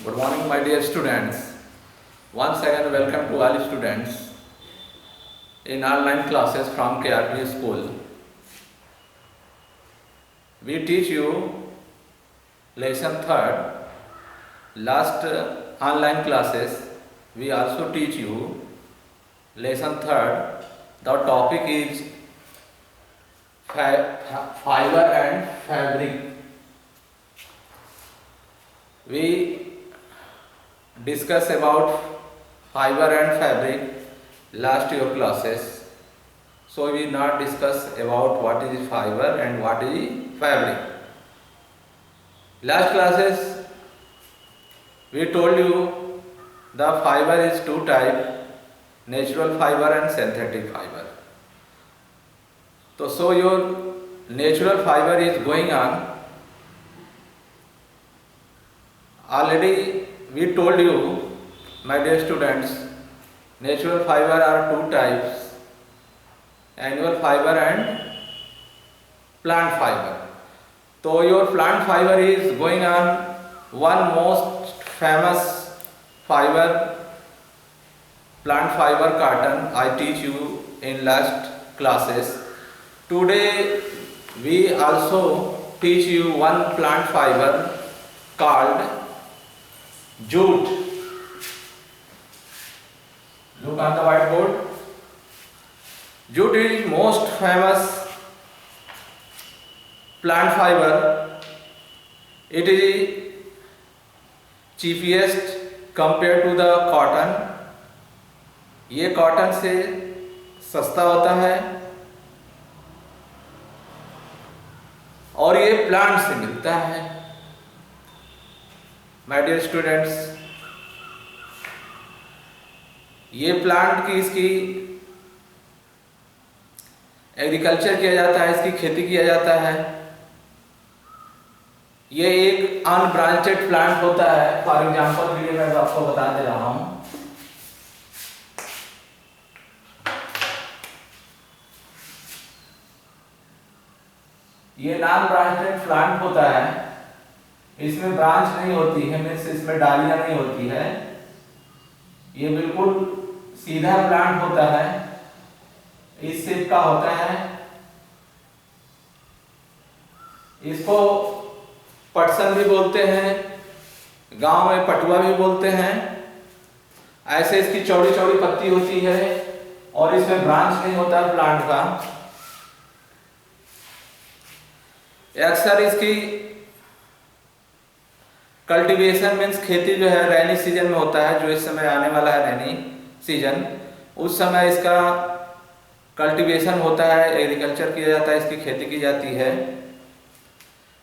Good morning, my dear students. Once again, welcome to all students in online classes from KRP School. We teach you lesson 3rd. Last online classes, we also teach you lesson 3rd. The topic is fiber and fabric. We discuss about fiber and fabric last year classes, so we not discuss about what is fiber and what is fabric. Last classes we told you the fiber is two type, natural fiber and synthetic fiber. So your natural fiber is going on. Already we told you, my dear students, natural fiber are two types, animal fiber and plant fiber. So your plant fiber is going on one most famous fiber, plant fiber cotton. I teach you in last classes. Today we also teach you one plant fiber called jute. Look on the whiteboard. Jute is most famous plant fiber. It is cheapest compared to the cotton. ये cotton से सस्ता होता है और ये plant से मिलता है. माय डियर स्टूडेंट्स, ये प्लांट की इसकी एग्रीकल्चर किया जाता है, इसकी खेती किया जाता है. ये एक अनब्रांचेड प्लांट होता है. फॉर एग्जांपल के लिए मैं आपको बता दे रहा हूं. ये नॉन ब्रांचेड प्लांट होता है. इसमें ब्रांच नहीं होती है, मीन्स इसमें डालियां नहीं होती है. ये बिल्कुल सीधा प्लांट होता है, इस शेप का होता है. इसको पटसन भी बोलते हैं, गांव में पटुआ भी बोलते हैं. ऐसे इसकी चौड़ी चौड़ी पत्ती होती है और इसमें ब्रांच नहीं होता प्लांट का. अक्सर इसकी कल्टीवेशन मीन्स खेती जो है रेनी सीजन में होता है. जो इस समय आने वाला है रेनी सीजन, उस समय इसका कल्टीवेशन होता है, एग्रीकल्चर किया जाता है, इसकी खेती की जाती है.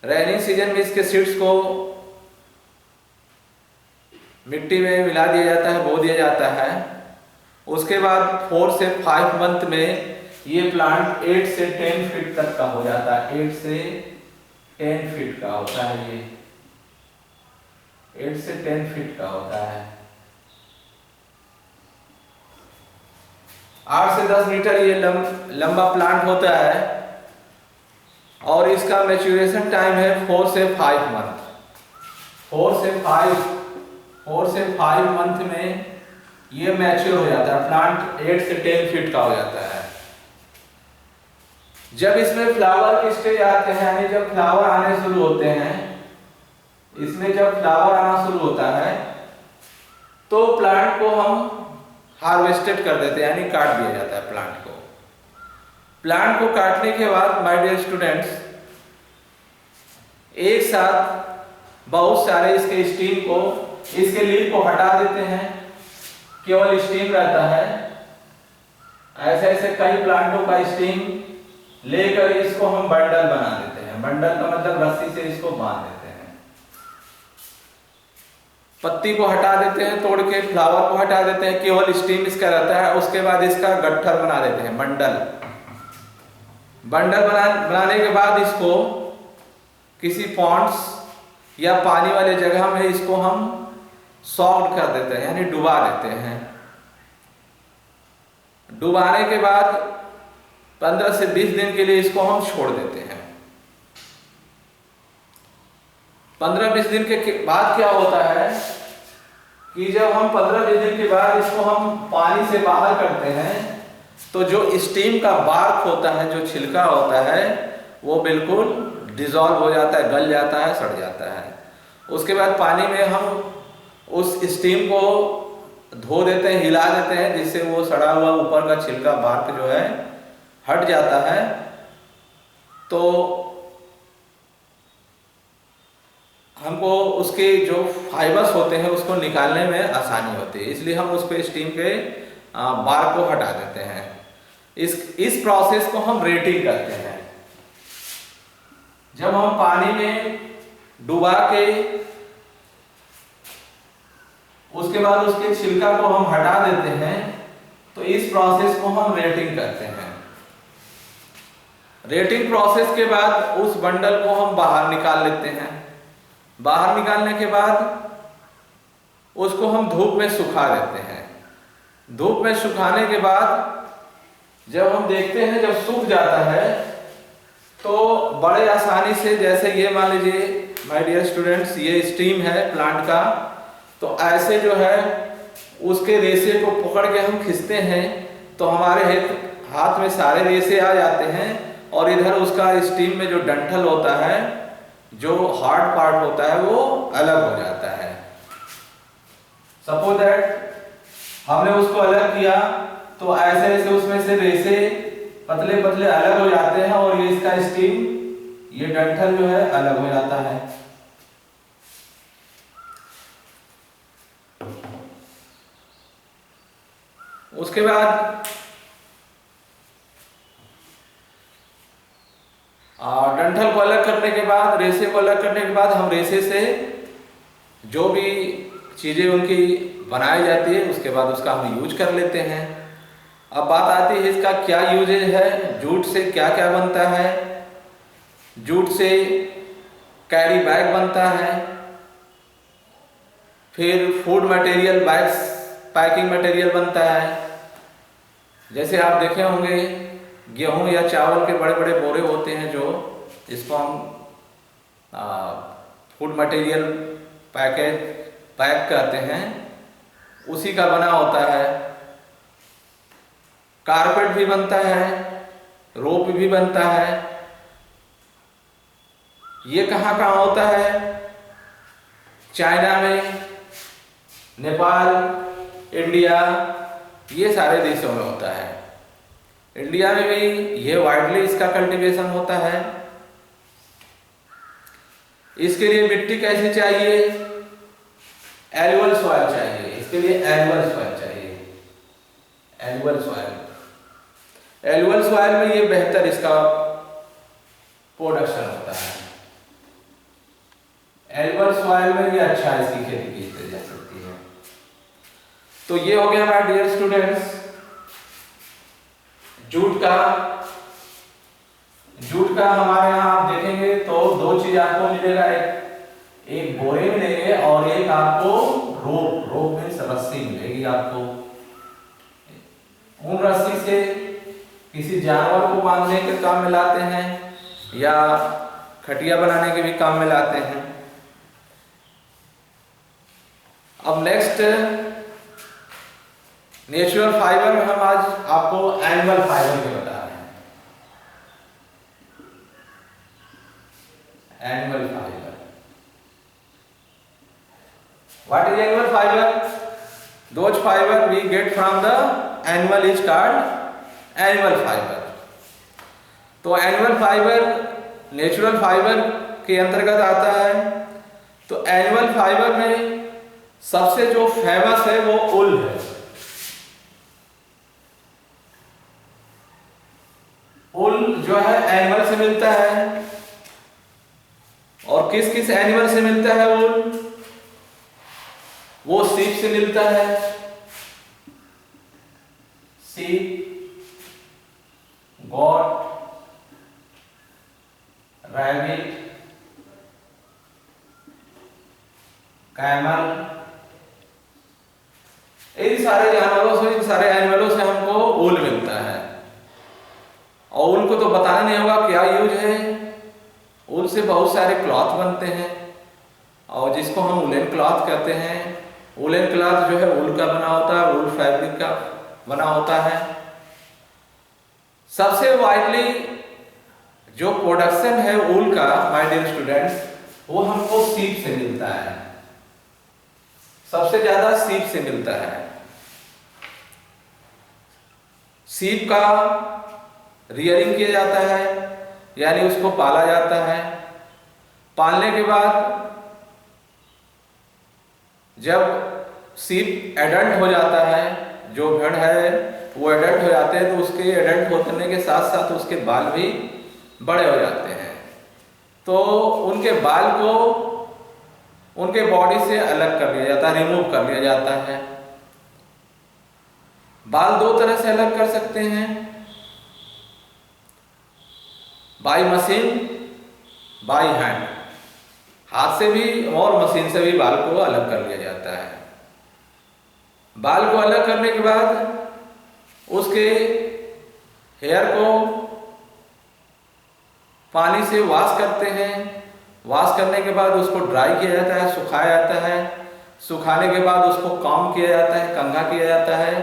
रेनी सीजन में इसके सीड्स को मिट्टी में मिला दिया जाता है, बो दिया जाता है. उसके बाद 4 से 5 मंथ में ये प्लांट 8 से 10 फीट तक का हो जाता है. 8 से 10 फीट का होता है. ये 8 से 10 फीट का होता है. 8 से 10 मीटर ये लंबा प्लांट होता है और इसका मैच्योरेशन टाइम है 4 से 5 मंथ. 4 से 5 मंथ में ये मैच्योर हो जाता है. प्लांट 8 से 10 फीट का हो जाता है. जब इसमें फ्लावर के स्टेज आते हैं, यानी जब फ्लावर आने शुरू होते हैं, इसमें जब फ्लावर आना शुरू होता है तो प्लांट को हम हार्वेस्टेड कर देते हैं, यानी काट दिया जाता है प्लांट को. प्लांट को काटने के बाद माय डियर स्टूडेंट्स, एक साथ बहुत सारे इसके स्टीम को, इसके लीफ को हटा देते हैं, केवल स्टीम रहता है. ऐसे ऐसे कई प्लांटों का स्टीम लेकर इसको हम बंडल बना देते हैं. बंडल का मतलब रस्सी से इसको बांध देते हैं. पत्ती को हटा देते हैं, तोड़ के फ्लावर को हटा देते हैं, केवल स्टीम इसका रहता है. उसके बाद इसका गट्ठर बना देते हैं, बंडल. बनाने के बाद इसको किसी पॉन्ड्स या पानी वाले जगह में इसको हम सॉक्ड कर देते हैं, यानी डुबा देते हैं. डुबाने के बाद 15 से 20 दिन के लिए इसको हम छोड़ देते हैं. 15-20 दिन के बाद क्या होता है कि जब हम 15-20 दिन के बाद इसको हम पानी से बाहर करते हैं तो जो स्टीम का बार्क होता है, जो छिलका होता है, वो बिल्कुल डिजॉल्व हो जाता है, गल जाता है, सड़ जाता है। उसके बाद पानी में हम उस स्टीम को धो देते हैं, हिला देते हैं, जिससे वो सड़ा हुआ ऊपर का छिलका बार्क जो है हट जाता है। तो हमको उसके जो फाइबर्स होते हैं उसको निकालने में आसानी होती है, इसलिए हम उस पे स्टीम के बार्क को हटा देते हैं। इस प्रोसेस को हम रेटिंग करते हैं। जब हम पानी में डुबा के उसके बाद उसके छिलका को हम हटा देते हैं तो इस प्रोसेस को हम रेटिंग करते हैं। रेटिंग प्रोसेस के बाद उस बंडल को हम बाहर निकाल लेते हैं। बाहर निकालने के बाद उसको हम धूप में सुखा देते हैं। धूप में सुखाने के बाद जब हम देखते हैं, जब सूख जाता है तो बड़े आसानी से, जैसे ये मान लीजिए माय डियर स्टूडेंट्स, ये स्टीम है प्लांट का, तो ऐसे जो है उसके रेशे को पकड़ के हम खींचते हैं तो हमारे हाथ में सारे रेशे आ जाते हैं और इधर उसका स्टीम में जो डंठल होता है, जो हार्ड पार्ट होता है, वो अलग हो जाता है। सपोज दैट हमने उसको अलग किया तो ऐसे ऐसे उसमें से रेशे पतले पतले अलग हो जाते हैं और ये इसका स्टीम, ये डंठल जो है अलग हो जाता है। उसके बाद डंठल को अलग करने के बाद, रेशे को अलग करने के बाद हम रेशे से जो भी चीजें उनकी बनाई जाती है उसके बाद उसका हम यूज कर लेते हैं। अब बात आती है इसका क्या यूजेज है, जूट से क्या क्या बनता है। जूट से कैरी बैग बनता है, फिर food material, bags, packing material बनता है। जैसे आप देखे होंगे गेहूं या चावल के बड़े बड़े बोरे होते हैं, जो जिसको हम फूड मटेरियल पैक करते हैं, उसी का बना होता है। कारपेट भी बनता है, रोप भी बनता है। ये कहाँ कहाँ होता है? चाइना में, नेपाल, इंडिया, ये सारे देशों में होता है। इंडिया में भी ये वाइडली इसका कल्टीवेशन होता है। इसके लिए मिट्टी कैसी चाहिए? एलुअल सॉइल चाहिए। इसके लिए एलुअल सॉइल चाहिए, एलुअल सॉइल। एलुअल सॉइल में ये बेहतर इसका प्रोडक्शन होता है। एलुअल सॉइल में ये अच्छा इसकी खेती की जा सकती है। तो ये हो गया हमारे डियर स्टूडेंट्स जूट का हमारे यहाँ आप देखेंगे तो दो चीज आपको मिलेगा, एक बोरे मिलेंगे और एक आपको रोप मीन्स रस्सी मिलेगी आपको। उन रस्सी से किसी जानवर को बांधने के काम में लाते हैं या खटिया बनाने के भी काम में लाते हैं। अब नेक्स्ट नेचुरल फाइबर में हम आज आपको एनिमल फाइबर के बता रहे हैं। Animal fibre, what is animal fibre? Those fibre we get from the animal is called animal fibre. तो एनिमल फाइबर नेचुरल फाइबर के अंतर्गत आता है। तो एनिमल फाइबर में सबसे जो फेमस है वो उल है। उल जो है एनिमल से मिलता है। और किस किस एनिमल से मिलता है उल? वो सीप से मिलता है, सीप, गॉट, रैबिट, कैमल, इन सारे जानवरों से, इन सारे एनिमलों से हमको ऊल मिलता है। और ऊल को तो बताना नहीं होगा क्या यूज है। ऊल से बहुत सारे क्लॉथ बनते हैं और जिसको हम वुलन क्लॉथ कहते हैं। वूलन क्लॉथ जो है वूल का बना होता है, वूल फैब्रिक का बना होता है। सबसे वाइडली जो प्रोडक्शन है वूल का माय डियर स्टूडेंट्स, वो हमको सीप से मिलता है, सबसे ज्यादा सीप से मिलता है। सीप का रियरिंग किया जाता है, यानी उसको पाला जाता है। पालने के बाद जब सीप एडल्ट हो जाता है, जो भेड़ है वो एडल्ट हो जाते हैं, तो उसके एडल्ट होने के साथ साथ उसके बाल भी बड़े हो जाते हैं। तो उनके बाल को उनके बॉडी से अलग कर लिया जाता है, रिमूव कर लिया जाता है। बाल दो तरह से अलग कर सकते हैं, बाय मशीन, बाय हैंड। हाथ से भी और मशीन से भी बाल को अलग कर लिया जाता है। बाल को अलग करने के बाद उसके हेयर को पानी से वॉश करते हैं। वॉश करने के बाद उसको ड्राई किया जाता है, सुखाया जाता है। सुखाने के बाद उसको कॉम्ब किया जाता है, कंघा किया जाता है।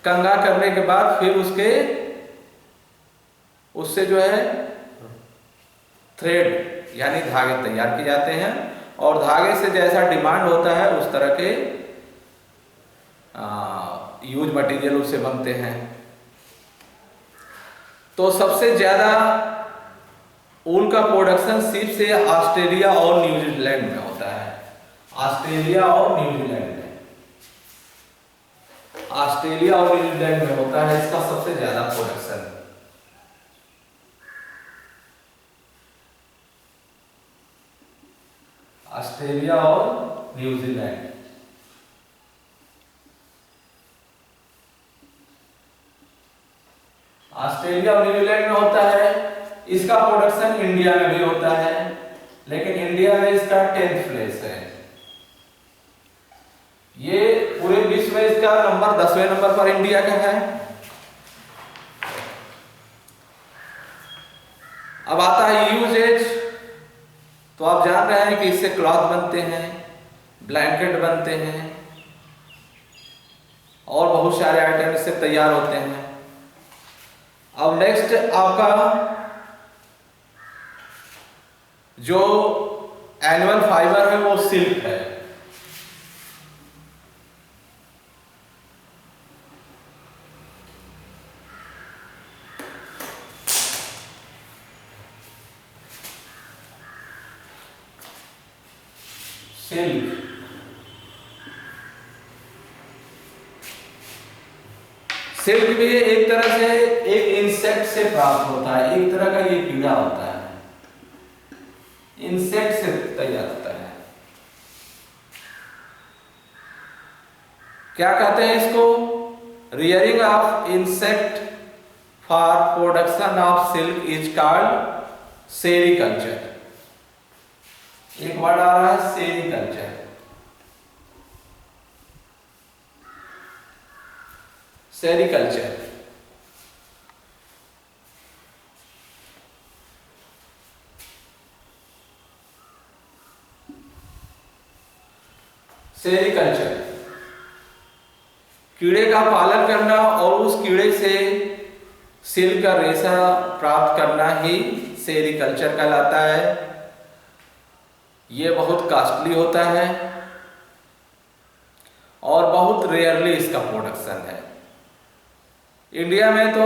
कंघा करने के बाद फिर उससे जो है थ्रेड यानी धागे तैयार किए जाते हैं, और धागे से जैसा डिमांड होता है उस तरह के यूज मटेरियल उससे बनते हैं। तो सबसे ज्यादा ऊन का प्रोडक्शन सीप से ऑस्ट्रेलिया और न्यूजीलैंड में होता है। ऑस्ट्रेलिया और न्यूजीलैंड में, ऑस्ट्रेलिया और न्यूजीलैंड में होता है इसका सबसे ज्यादा प्रोडक्शन। ऑस्ट्रेलिया और न्यूजीलैंड। ऑस्ट्रेलिया और न्यूजीलैंड में होता है। इसका प्रोडक्शन इंडिया में भी होता है, लेकिन इंडिया में इसका 10th प्लेस है। ये पूरे विश्व में इसका नंबर 10वें नंबर पर इंडिया का है। अब आता है यूजेज। तो आप जान रहे हैं कि इससे क्लॉथ बनते हैं, ब्लैंकेट बनते हैं, और बहुत सारे आइटम इससे तैयार होते हैं। अब नेक्स्ट आपका जो एनिमल फाइबर है वो सिल्क है। सिल्क सिल्क भी एक तरह से एक इंसेक्ट से प्राप्त होता है, एक तरह का ये कीड़ा होता है, इंसेक्ट से तैयार होता है। क्या कहते हैं इसको? Rearing of insect for production of silk is called sericulture. एक वर्ड आ रहा है सेरीकल्चर। सेरीकल्चर सेरीकल्चर कीड़े का पालन करना और उस कीड़े से सिल्क का रेशा प्राप्त करना ही सेरीकल्चर कहलाता है। ये बहुत कॉस्टली होता है और बहुत रेयरली इसका प्रोडक्शन है। इंडिया में तो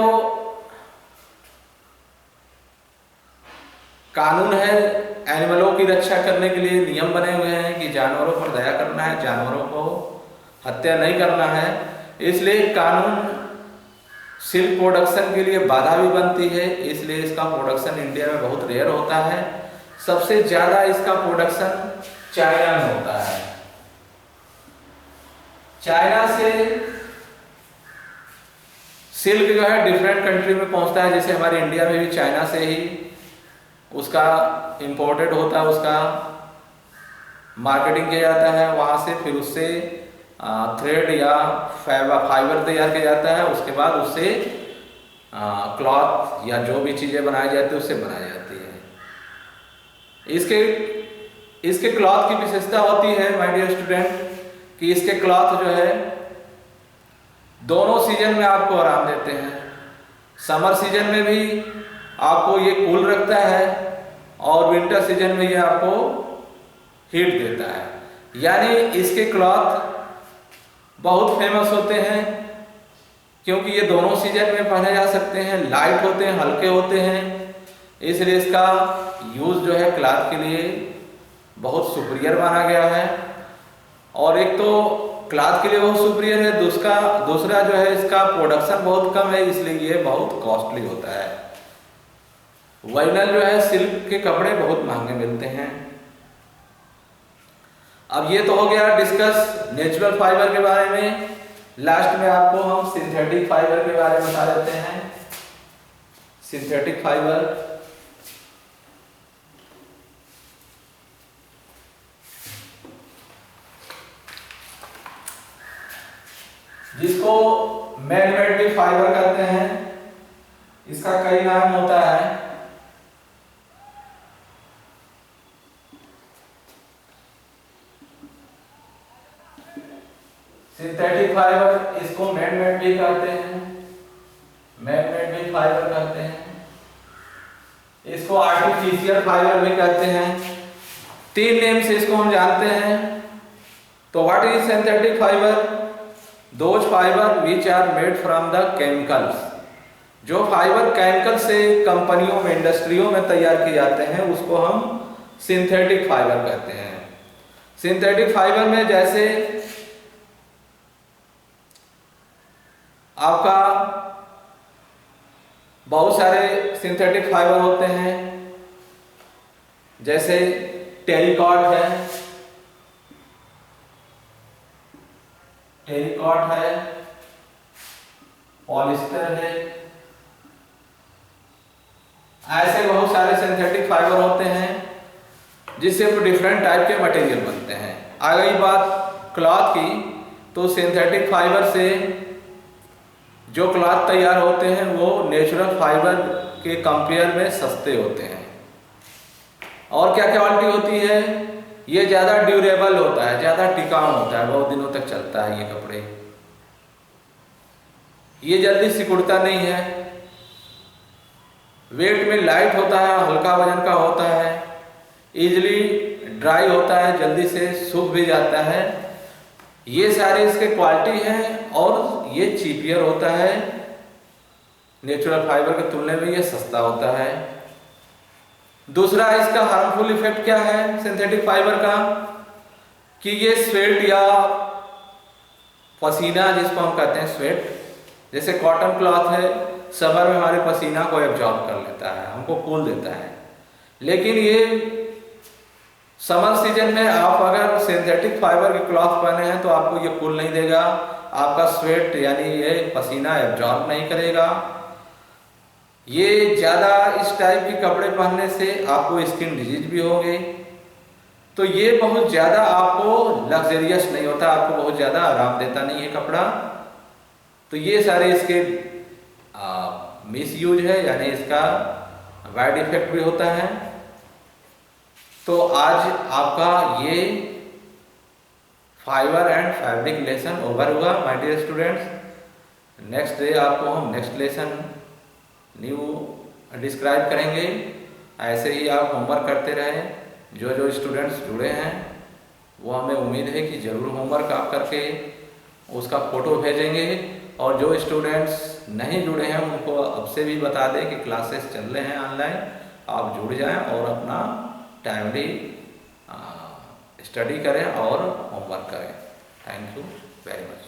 कानून है, एनिमलों की रक्षा करने के लिए नियम बने हुए हैं कि जानवरों पर दया करना है, जानवरों को हत्या नहीं करना है। इसलिए कानून सिल्क प्रोडक्शन के लिए बाधा भी बनती है, इसलिए इसका प्रोडक्शन इंडिया में बहुत रेयर होता है। सबसे ज्यादा इसका प्रोडक्शन चाइना में होता है। चाइना से सिल्क जो है डिफरेंट कंट्री में पहुंचता है, जैसे हमारे इंडिया में भी चाइना से ही उसका इंपोर्टेड होता है, उसका मार्केटिंग किया जाता है, वहां से फिर उससे थ्रेड या फाइबर तैयार किया जाता है। उसके बाद उससे क्लॉथ या जो भी चीजें बनाई जाती है उससे बनाई जाती है। इसके क्लॉथ की विशेषता होती है माय डियर स्टूडेंट कि इसके क्लॉथ जो है दोनों सीजन में आपको आराम देते हैं। समर सीजन में भी आपको ये कूल रखता है और विंटर सीजन में ये आपको हीट देता है। यानी इसके क्लॉथ बहुत फेमस होते हैं क्योंकि ये दोनों सीजन में पहने जा सकते हैं, लाइट होते हैं, हल्के होते हैं, इसलिए इसका यूज जो है क्लॉथ के लिए बहुत सुपीरियर माना गया है। और एक तो क्लॉथ के लिए बहुत सुपीरियर है, दूसरा जो है इसका प्रोडक्शन बहुत कम है, इसलिए ये बहुत कॉस्टली होता है। वाइनल जो है सिल्क के कपड़े बहुत महंगे मिलते हैं। अब ये तो हो गया डिस्कस नेचुरल फाइबर के बारे में। लास्ट में आपको हम सिंथेटिक फाइबर के बारे में बता देते हैं। सिंथेटिक फाइबर जिसको मैन मेड भी फाइबर कहते हैं, इसका कई नाम होता है। सिंथेटिक फाइबर इसको मैन मेड भी कहते हैं, मैन मेड भी फाइबर कहते हैं, इसको आर्टिफिशियल फाइबर भी कहते हैं। 3 नेम से इसको हम जानते हैं। तो what is synthetic fibre? Those fibre which are made from the chemicals, जो फाइबर केमिकल से कंपनियों में, इंडस्ट्रियों में तैयार किए जाते हैं उसको हम सिंथेटिक फाइबर कहते हैं। सिंथेटिक फाइबर में जैसे आपका बहुत सारे सिंथेटिक फाइबर होते हैं, जैसे टेरिकॉट है, पॉलिस्टर है, ऐसे बहुत सारे सिंथेटिक फाइबर होते हैं जिससे डिफरेंट टाइप के मटेरियल बनते हैं। आ गई बात क्लॉथ की, तो सिंथेटिक फाइबर से जो क्लॉथ तैयार होते हैं वो नेचुरल फाइबर के कंपेयर में सस्ते होते हैं। और क्या क्वालिटी होती है? ये ज़्यादा ड्यूरेबल होता है, ज़्यादा टिकाऊ होता है, बहुत दिनों तक चलता है ये कपड़े। ये जल्दी सिकुड़ता नहीं है, वेट में लाइट होता है, हल्का वजन का होता है, इजीली ड्राई होता है, जल्दी से सूख भी जाता है। ये सारे इसके क्वालिटी हैं और ये चीपियर होता है, नेचुरल फाइबर के तुलना में ये सस्ता होता है। दूसरा इसका हार्मफुल इफेक्ट क्या है सिंथेटिक फाइबर का, कि ये स्वेट या पसीना जिसको हम कहते हैं स्वेट, जैसे कॉटन क्लॉथ है, समर में हमारे पसीना को एब्जॉर्ब कर लेता है, हमको कूल देता है। लेकिन ये समर सीजन में आप अगर सिंथेटिक फाइबर के क्लॉथ पहने हैं तो आपको ये कूल नहीं देगा, आपका स्वेट यानी ये पसीना एब्जॉर्ब नहीं करेगा। ये ज़्यादा इस टाइप के कपड़े पहनने से आपको स्किन डिजीज भी होंगे। तो ये बहुत ज़्यादा आपको लग्जरियस नहीं होता, आपको बहुत ज़्यादा आराम देता नहीं है कपड़ा। तो ये सारे इसके मिस यूज है, यानी इसका बैड इफेक्ट भी होता है। तो आज आपका ये fibre and fabric lesson over हुआ my dear students. Next day आपको हम नेक्स्ट लेसन न्यू डिस्क्राइब करेंगे। ऐसे ही आप होमवर्क करते रहें। जो जो स्टूडेंट्स जुड़े हैं वो हमें उम्मीद है कि ज़रूर होमवर्क आप करके उसका फ़ोटो भेजेंगे, और जो स्टूडेंट्स नहीं जुड़े हैं उनको अब से भी बता दें कि क्लासेस चल रहे हैं ऑनलाइन, आप जुड़ जाएं और अपना टाइमली स्टडी करें और होमवर्क करें। Thank you very much.